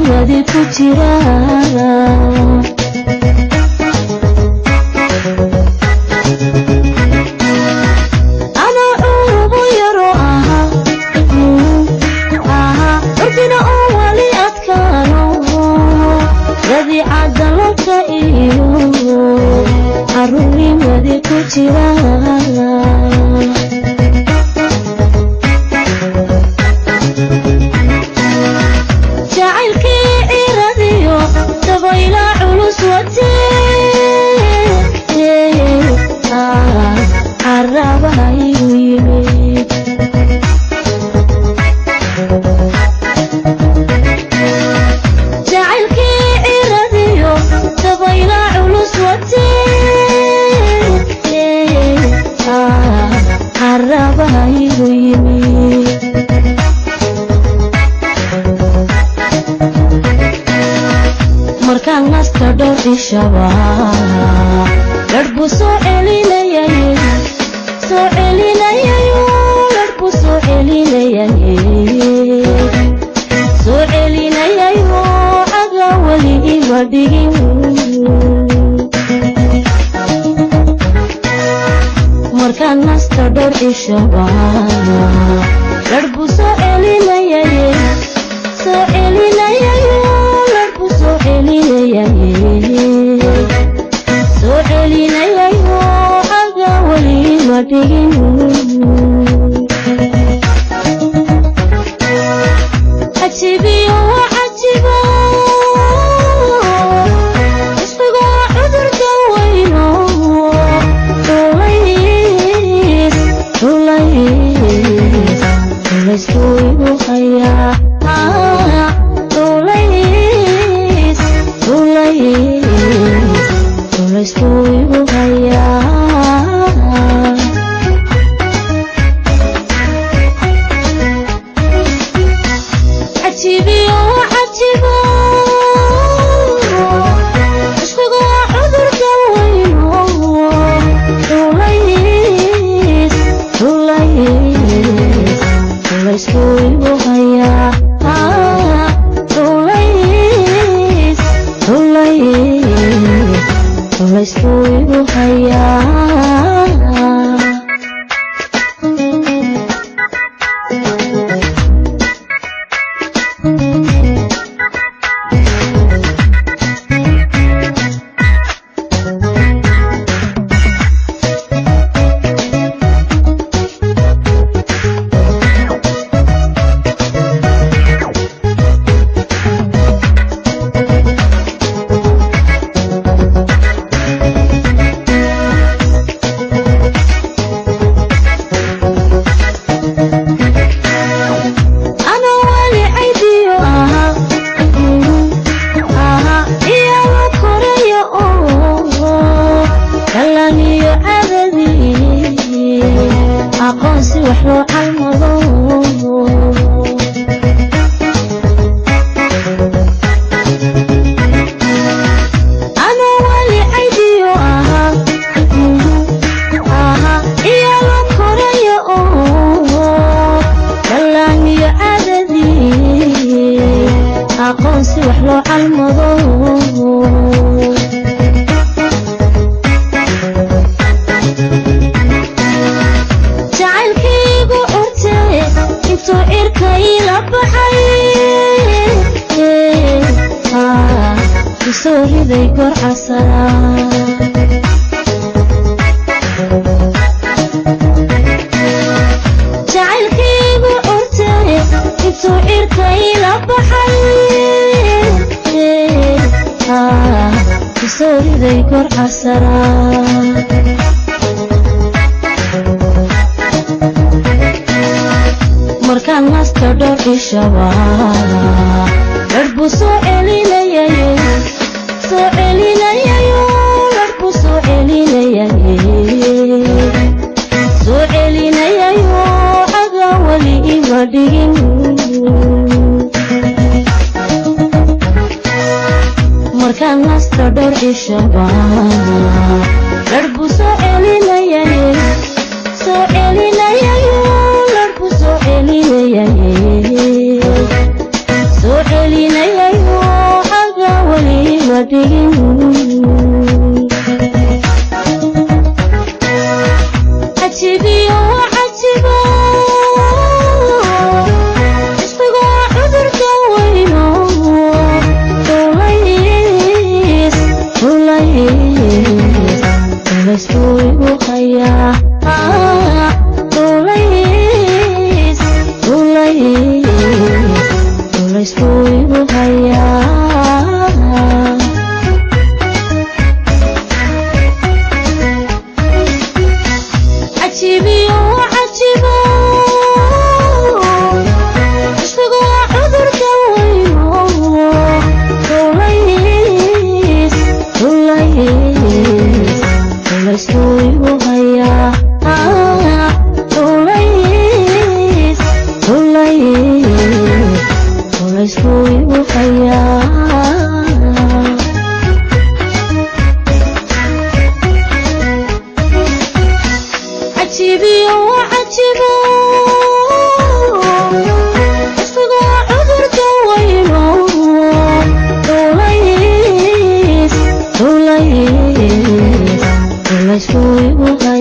wadi ku jira ana ugu yaro ordina oo wali adkaano rabiicada laka iyo aruni wadi ku jira markaan nasta dhowr shaba darbu soo celinayay darbu soo celinayay aga wali ima dhigin markaan nasta dhowr shaba darbu soo celinayay soo celinayay aga wali ma dhigin cajibiyo cajiba isbiga cudurka weyno rulaysku igu hayaa markaan nasta dhowr shaba darbu soo celinayay darbu soo celinayay aga wali ima dhigin markaan nasta dhowr shaba darbu soo celinayay darbu soo celinayay Let's go.